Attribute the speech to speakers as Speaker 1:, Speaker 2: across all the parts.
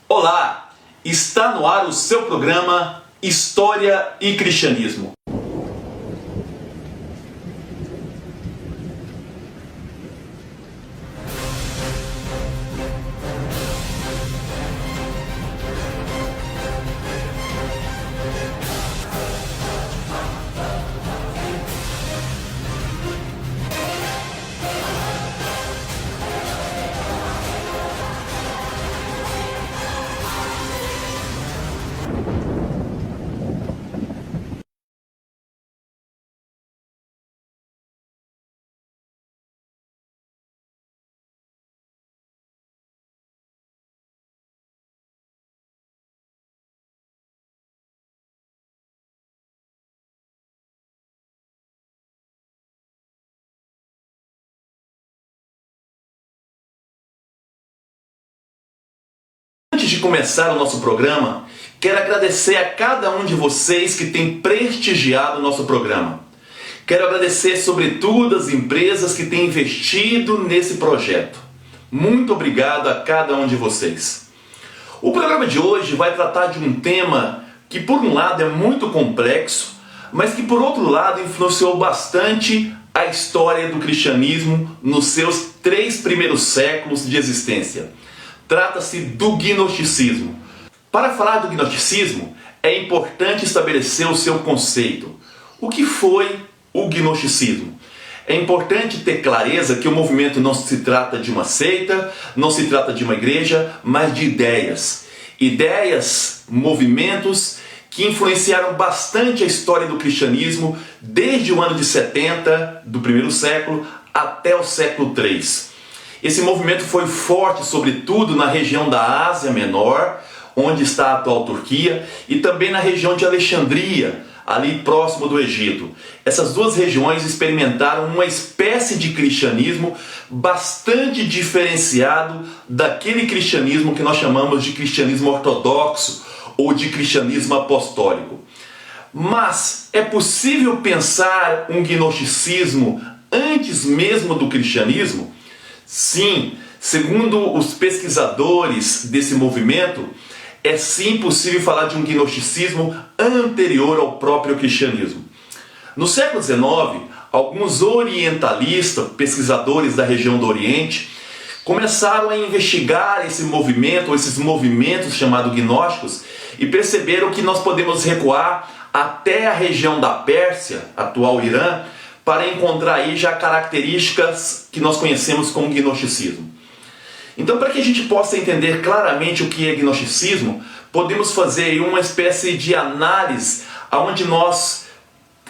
Speaker 1: Olá! Está no ar o seu programa História e Cristianismo. Antes de começar o nosso programa, quero agradecer a cada um de vocês que tem prestigiado o nosso programa. Quero agradecer sobretudo as empresas que têm investido nesse projeto. Muito obrigado a cada um de vocês. O programa de hoje vai tratar de um tema que por um lado é muito complexo, mas que por outro lado influenciou bastante a história do cristianismo nos seus 3 primeiros séculos de existência. Trata-se do gnosticismo. Para falar do gnosticismo, é importante estabelecer o seu conceito. O que foi o gnosticismo? É importante ter clareza que o movimento não se trata de uma seita, não se trata de uma igreja, mas de ideias. Ideias, movimentos que influenciaram bastante a história do cristianismo desde o ano de 70 do primeiro século até o século III. Esse movimento foi forte, sobretudo na região da Ásia Menor, onde está a atual Turquia, e também na região de Alexandria, ali próximo do Egito. Essas duas regiões experimentaram uma espécie de cristianismo bastante diferenciado daquele cristianismo que nós chamamos de cristianismo ortodoxo ou de cristianismo apostólico. Mas é possível pensar um gnosticismo antes mesmo do cristianismo? Sim, segundo os pesquisadores desse movimento, é sim possível falar de um gnosticismo anterior ao próprio cristianismo. No século XIX, alguns orientalistas, pesquisadores da região do Oriente, começaram a investigar esse movimento, ou esses movimentos chamados gnósticos, e perceberam que nós podemos recuar até a região da Pérsia, atual Irã, para encontrar aí já características que nós conhecemos como gnosticismo. Então, para que a gente possa entender claramente o que é gnosticismo, podemos fazer aí uma espécie de análise onde nós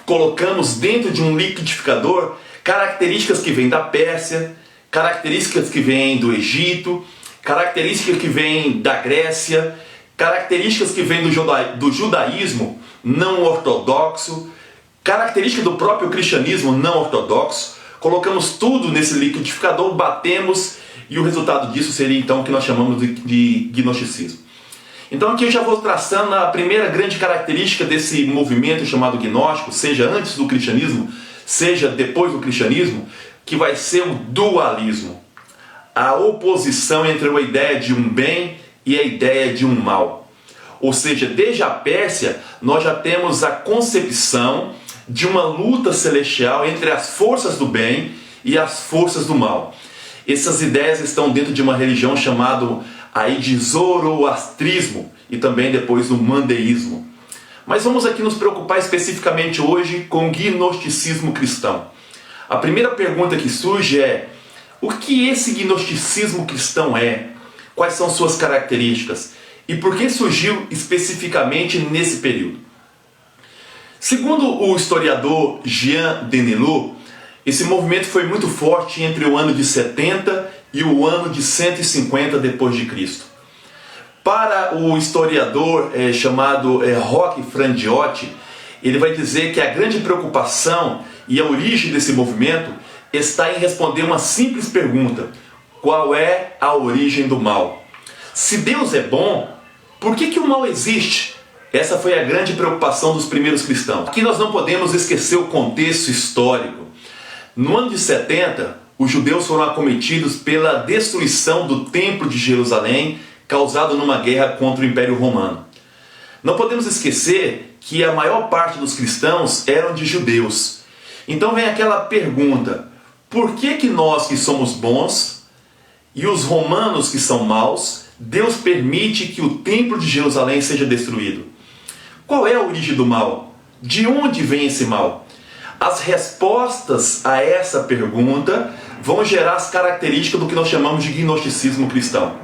Speaker 1: colocamos dentro de um liquidificador características que vêm da Pérsia, características que vêm do Egito, características que vêm da Grécia, características que vêm do judaísmo não ortodoxo, característica do próprio cristianismo não ortodoxo. Colocamos tudo nesse liquidificador, batemos e o resultado disso seria então o que nós chamamos de gnosticismo. Então aqui eu já vou traçando a primeira grande característica desse movimento chamado gnóstico, seja antes do cristianismo, seja depois do cristianismo, que vai ser o dualismo. A oposição entre a ideia de um bem e a ideia de um mal. Ou seja, desde a Pérsia nós já temos a concepção de uma luta celestial entre as forças do bem e as forças do mal. Essas ideias estão dentro de uma religião chamada aí de zoroastrismo e também depois do mandeísmo. Mas vamos aqui nos preocupar especificamente hoje com o gnosticismo cristão. A primeira pergunta que surge é: o que esse gnosticismo cristão é? Quais são suas características? E por que surgiu especificamente nesse período? Segundo o historiador Jean Denisot, esse movimento foi muito forte entre o ano de 70 e o ano de 150 d.C. Para o historiador chamado Roque Frangiotti, ele vai dizer que a grande preocupação e a origem desse movimento está em responder uma simples pergunta: qual é a origem do mal? Se Deus é bom, por que o mal existe? Essa foi a grande preocupação dos primeiros cristãos. Aqui nós não podemos esquecer o contexto histórico. No ano de 70, os judeus foram acometidos pela destruição do Templo de Jerusalém, causado numa guerra contra o Império Romano. Não podemos esquecer que a maior parte dos cristãos eram de judeus. Então vem aquela pergunta: por que nós que somos bons e os romanos que são maus, Deus permite que o templo de Jerusalém seja destruído? Qual é a origem do mal? De onde vem esse mal? As respostas a essa pergunta vão gerar as características do que nós chamamos de gnosticismo cristão.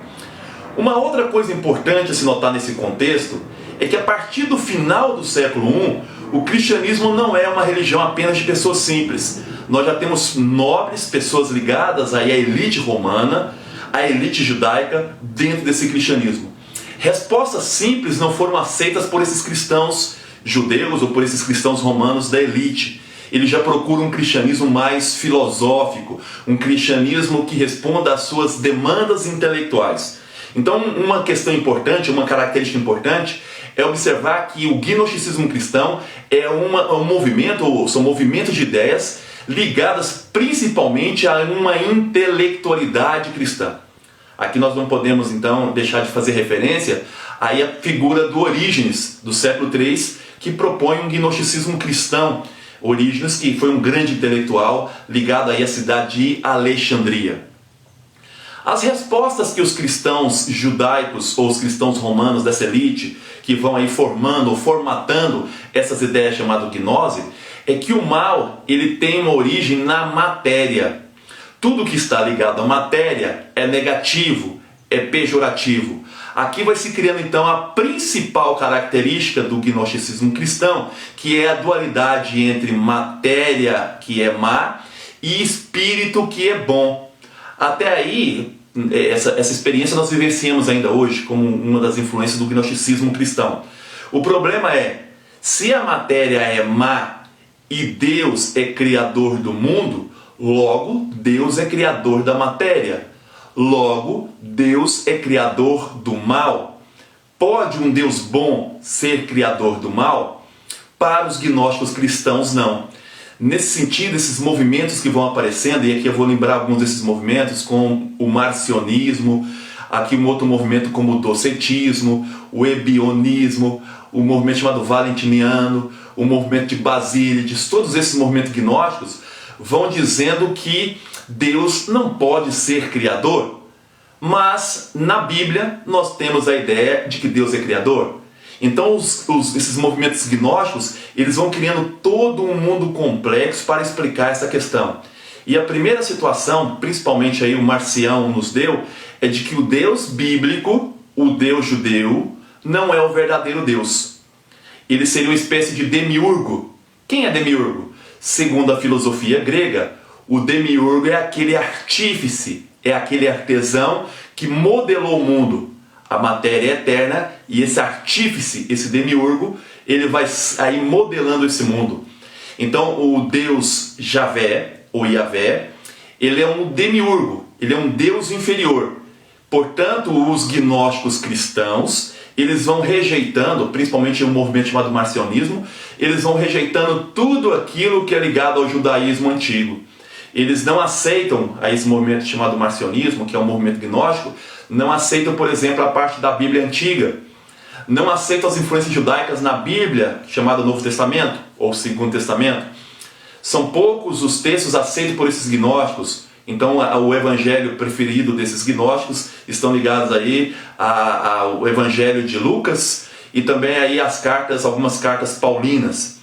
Speaker 1: Uma outra coisa importante a se notar nesse contexto é que a partir do final do século I, o cristianismo não é uma religião apenas de pessoas simples. Nós já temos nobres, pessoas ligadas aí à elite romana, à elite judaica, dentro desse cristianismo. Respostas simples não foram aceitas por esses cristãos judeus ou por esses cristãos romanos da elite. Eles já procuram um cristianismo mais filosófico, um cristianismo que responda às suas demandas intelectuais. Então, uma questão importante, uma característica importante, é observar que o gnosticismo cristão é um movimento, ou são movimentos de ideias ligadas principalmente a uma intelectualidade cristã. Aqui nós não podemos então deixar de fazer referência aí à figura do Orígenes, do século III, que propõe um gnosticismo cristão. Orígenes, que foi um grande intelectual ligado aí à cidade de Alexandria. As respostas que os cristãos judaicos ou os cristãos romanos dessa elite, que vão aí formando ou formatando essas ideias chamadas gnose, é que o mal ele tem uma origem na matéria. Tudo que está ligado à matéria é negativo, é pejorativo. Aqui vai se criando então a principal característica do gnosticismo cristão, que é a dualidade entre matéria, que é má, e espírito, que é bom. Até aí, essa experiência nós vivenciamos ainda hoje como uma das influências do gnosticismo cristão. O problema é, se a matéria é má e Deus é criador do mundo, logo Deus é criador da matéria. Logo, Deus é criador do mal. Pode um Deus bom ser criador do mal? Para os gnósticos cristãos, não. Nesse sentido, esses movimentos que vão aparecendo, e aqui eu vou lembrar alguns desses movimentos, como o marcionismo, aqui um outro movimento como o docetismo, o ebionismo, o movimento chamado valentiniano, o movimento de Basílides, todos esses movimentos gnósticos vão dizendo que Deus não pode ser criador, mas na Bíblia nós temos a ideia de que Deus é criador. Então esses movimentos gnósticos, eles vão criando todo um mundo complexo para explicar essa questão. E a primeira situação, principalmente aí o Marcião nos deu, é de que o Deus bíblico, o Deus judeu, não é o verdadeiro Deus. Ele seria uma espécie de demiurgo. Quem é demiurgo? Segundo a filosofia grega, o demiurgo é aquele artífice, é aquele artesão que modelou o mundo. A matéria é eterna e esse artífice, esse demiurgo, ele vai aí modelando esse mundo. Então o Deus Javé, ou Yavé, ele é um demiurgo, ele é um Deus inferior. Portanto, os gnósticos cristãos, eles vão rejeitando, principalmente o movimento chamado marcionismo, eles vão rejeitando tudo aquilo que é ligado ao judaísmo antigo. Eles não aceitam esse movimento chamado marcionismo, que é um movimento gnóstico, não aceitam, por exemplo, a parte da Bíblia antiga, não aceitam as influências judaicas na Bíblia, chamada Novo Testamento, ou Segundo Testamento. São poucos os textos aceitos por esses gnósticos. Então o evangelho preferido desses gnósticos estão ligados aí ao evangelho de Lucas e também aí algumas cartas paulinas.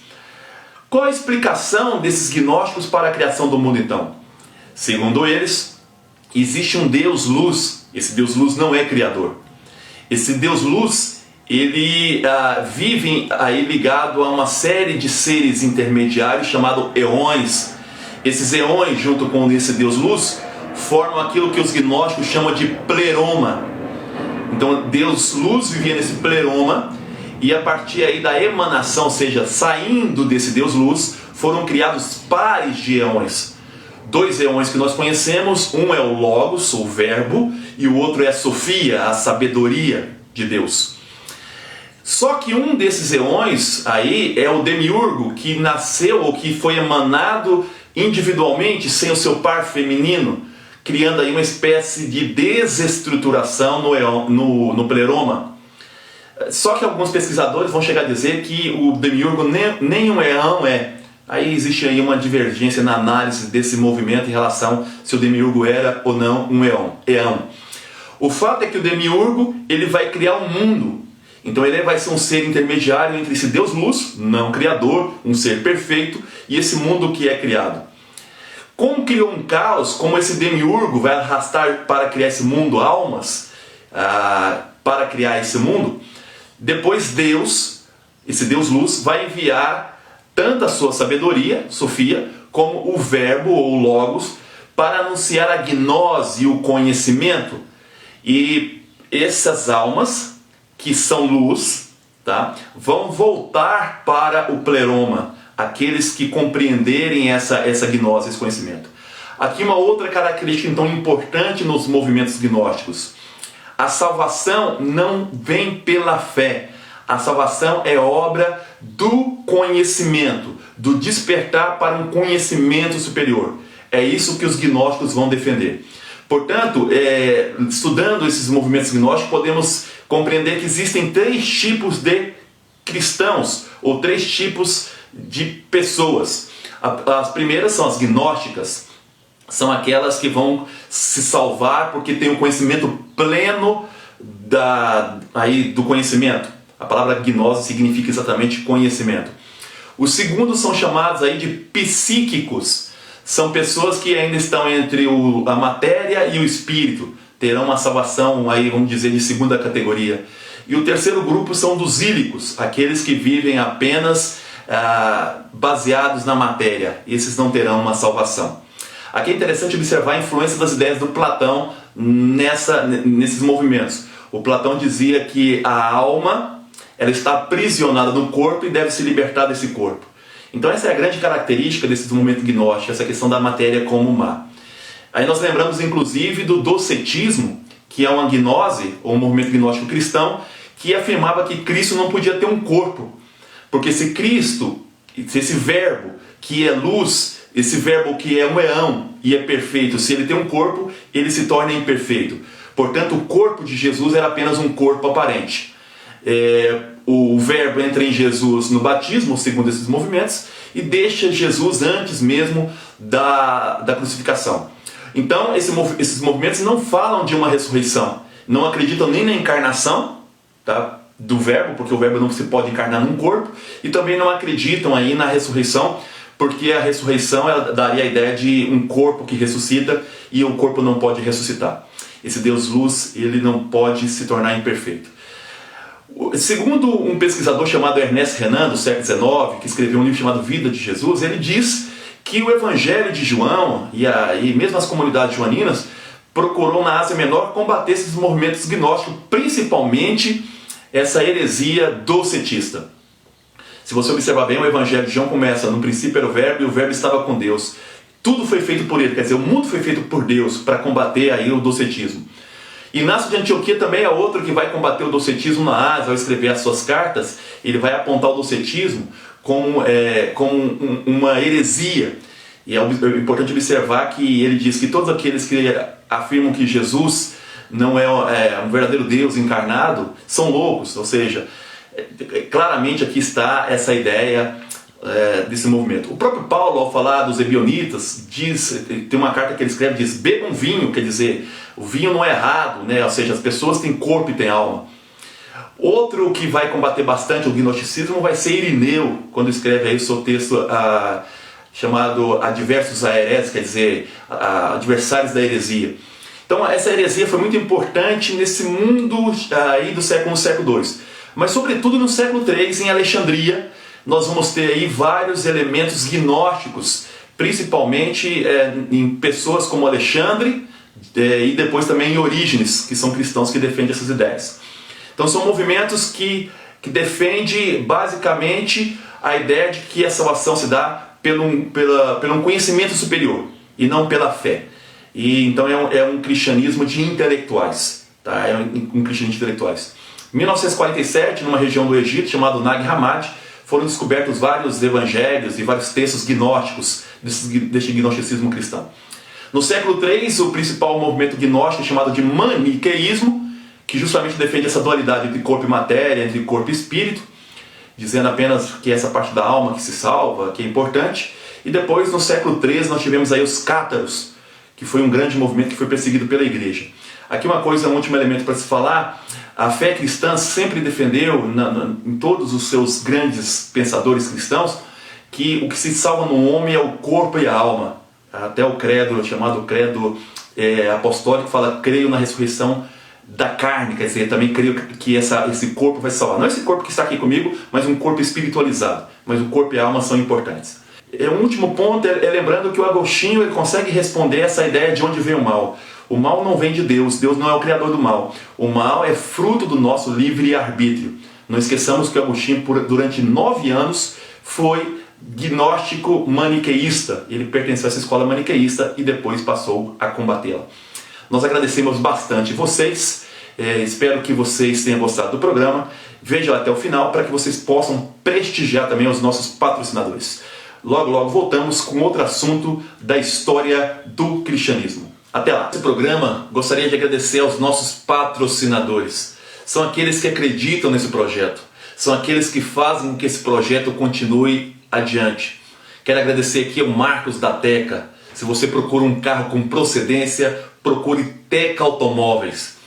Speaker 1: Qual a explicação desses gnósticos para a criação do mundo então? Segundo eles, existe um Deus luz. Esse Deus luz não é criador. Esse Deus luz, ele vive aí ligado a uma série de seres intermediários chamados eões. Esses eões, junto com esse Deus luz, formam aquilo que os gnósticos chamam de pleroma. Então Deus luz vivia nesse pleroma, e a partir aí da emanação, ou seja, saindo desse Deus luz, foram criados pares de eões. Dois eões que nós conhecemos, um é o Logos, o Verbo, e o outro é a Sofia, a sabedoria de Deus. Só que um desses eões aí é o demiurgo, que nasceu ou que foi emanado individualmente, sem o seu par feminino, criando aí uma espécie de desestruturação no pleroma. Só que alguns pesquisadores vão chegar a dizer que o demiurgo nem um eão é. Aí existe aí uma divergência na análise desse movimento em relação se o demiurgo era ou não um eão. O fato é que o demiurgo ele vai criar um mundo. Então ele vai ser um ser intermediário entre esse Deus luz, não criador, um ser perfeito, e esse mundo que é criado. Como criou um caos, como esse demiurgo vai arrastar para criar esse mundo almas, para criar esse mundo, depois Deus, esse Deus luz, vai enviar tanto a sua sabedoria, Sofia, como o verbo ou logos, para anunciar a gnose e o conhecimento. E essas almas, que são luz, tá, vão voltar para o pleroma, aqueles que compreenderem essa gnose, esse conhecimento. Aqui uma outra característica então importante nos movimentos gnósticos. A salvação não vem pela fé. A salvação é obra do conhecimento, do despertar para um conhecimento superior. É isso que os gnósticos vão defender. Portanto, estudando esses movimentos gnósticos, podemos compreender que existem 3 tipos de cristãos, ou 3 tipos de pessoas. As primeiras são as gnósticas, são aquelas que vão se salvar porque têm o conhecimento pleno do conhecimento. A palavra gnose significa exatamente conhecimento. Os segundos são chamados aí de psíquicos. São pessoas que ainda estão entre a matéria e o espírito. Terão uma salvação aí, vamos dizer, de segunda categoria. E o terceiro grupo são dos ílicos, aqueles que vivem apenas baseados na matéria. Esses não terão uma salvação. Aqui é interessante observar a influência das ideias do Platão nesses movimentos. O Platão dizia que a alma ela está aprisionada no corpo e deve se libertar desse corpo. Então essa é a grande característica desses movimentos gnósticos, essa questão da matéria como má. Aí nós lembramos inclusive do docetismo, que é uma gnose, ou um movimento gnóstico cristão, que afirmava que Cristo não podia ter um corpo. Porque se Cristo, se esse verbo que é luz, esse verbo que é um eão e é perfeito, se ele tem um corpo, ele se torna imperfeito. Portanto, o corpo de Jesus era apenas um corpo aparente. O verbo entra em Jesus no batismo, segundo esses movimentos, e deixa Jesus antes mesmo da crucificação. Então, esses movimentos não falam de uma ressurreição, não acreditam nem na encarnação, tá, do verbo, porque o verbo não se pode encarnar num corpo, e também não acreditam aí na ressurreição, porque a ressurreição ela daria a ideia de um corpo que ressuscita e o corpo não pode ressuscitar. Esse Deus luz, ele não pode se tornar imperfeito. Segundo um pesquisador chamado Ernest Renan, do século XIX, que escreveu um livro chamado Vida de Jesus, ele diz que o Evangelho de João e mesmo as comunidades joaninas procurou na Ásia Menor combater esses movimentos gnósticos, principalmente essa heresia docetista. Se você observar bem, o Evangelho de João começa: no princípio era o verbo e o verbo estava com Deus. Tudo foi feito por ele, quer dizer, o mundo foi feito por Deus para combater aí o docetismo. Inácio de Antioquia também é outro que vai combater o docetismo na Ásia. Ao escrever as suas cartas, ele vai apontar o docetismo como uma heresia. E é importante observar que ele diz que todos aqueles que afirmam que Jesus não é um verdadeiro Deus encarnado são loucos. Ou seja, claramente aqui está essa ideia desse movimento. O próprio Paulo, ao falar dos ebionitas, tem uma carta que ele escreve, diz: bebam vinho, quer dizer, o vinho não é errado, né? Ou seja, as pessoas têm corpo e têm alma. Outro que vai combater bastante o gnosticismo vai ser Irineu, quando escreve aí o seu texto chamado Adversus a Hereses, quer dizer, adversários da heresia. Então essa heresia foi muito importante nesse mundo aí do século II. Mas sobretudo no século III, em Alexandria, nós vamos ter aí vários elementos gnósticos, principalmente em pessoas como Alexandre e depois também em Orígenes, que são cristãos que defendem essas ideias. Então são movimentos que defendem basicamente a ideia de que a salvação se dá pelo um conhecimento superior e não pela fé. E então é um cristianismo de intelectuais, tá? É um cristianismo de intelectuais. Em 1947, numa região do Egito chamada Nag Hammadi, foram descobertos vários evangelhos e vários textos gnósticos deste gnosticismo cristão. No século III, o principal movimento gnóstico é chamado de maniqueísmo, que justamente defende essa dualidade entre corpo e matéria, entre corpo e espírito, dizendo apenas que essa parte da alma que se salva, que é importante. E depois, no século XIII, nós tivemos aí os cátaros, que foi um grande movimento que foi perseguido pela igreja. Aqui uma coisa, um último elemento para se falar: a fé cristã sempre defendeu, em todos os seus grandes pensadores cristãos, que o que se salva no homem é o corpo e a alma. Até o credo, chamado credo apostólico, fala: creio na ressurreição da carne, quer dizer, também creio que esse corpo vai se salvar. Não esse corpo que está aqui comigo, mas um corpo espiritualizado. Mas o corpo e a alma são importantes. Um último ponto é lembrando que o Agostinho ele consegue responder essa ideia de onde vem o mal. O mal não vem de Deus, Deus não é o criador do mal. O mal é fruto do nosso livre-arbítrio. Não esqueçamos que o Agostinho, durante 9 anos, foi gnóstico maniqueísta. Ele pertenceu a essa escola maniqueísta e depois passou a combatê-la. Nós agradecemos bastante vocês, espero que vocês tenham gostado do programa. Vejam até o final para que vocês possam prestigiar também os nossos patrocinadores. Logo, logo voltamos com outro assunto da história do cristianismo. Até lá! Nesse programa, gostaria de agradecer aos nossos patrocinadores. São aqueles que acreditam nesse projeto. São aqueles que fazem com que esse projeto continue adiante. Quero agradecer aqui ao Marcos da Teca. Se você procura um carro com procedência, procure Teca Automóveis.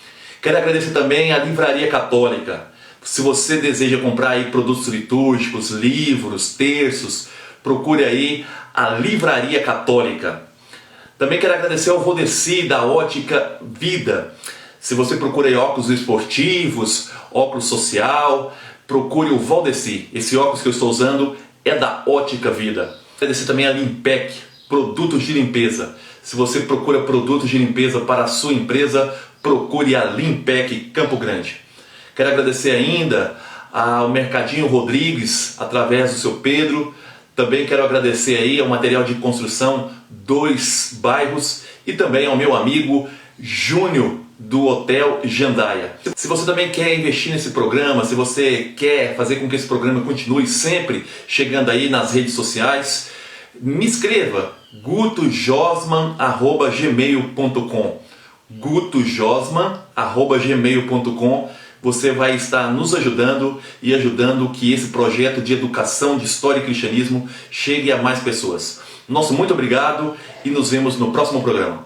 Speaker 1: Quero agradecer também à Livraria Católica. Se você deseja comprar aí produtos litúrgicos, livros, terços, procure aí a Livraria Católica. Também quero agradecer ao Valdeci da Ótica Vida. Se você procura aí óculos esportivos, óculos social, procure o Valdeci. Esse óculos que eu estou usando é da Ótica Vida. Agradecer também a Limpec, produtos de limpeza. Se você procura produtos de limpeza para a sua empresa, procure a Limpec Campo Grande. Quero agradecer ainda ao Mercadinho Rodrigues, através do seu Pedro. Também quero agradecer aí ao Material de Construção 2 Bairros e também ao meu amigo Júnior do Hotel Jandaia. Se você também quer investir nesse programa, se você quer fazer com que esse programa continue sempre chegando aí nas redes sociais, me escreva gutojosman@gmail.com gutojosman@gmail.com. Você vai estar nos ajudando e ajudando que esse projeto de educação de história e cristianismo chegue a mais pessoas. Nosso muito obrigado e nos vemos no próximo programa.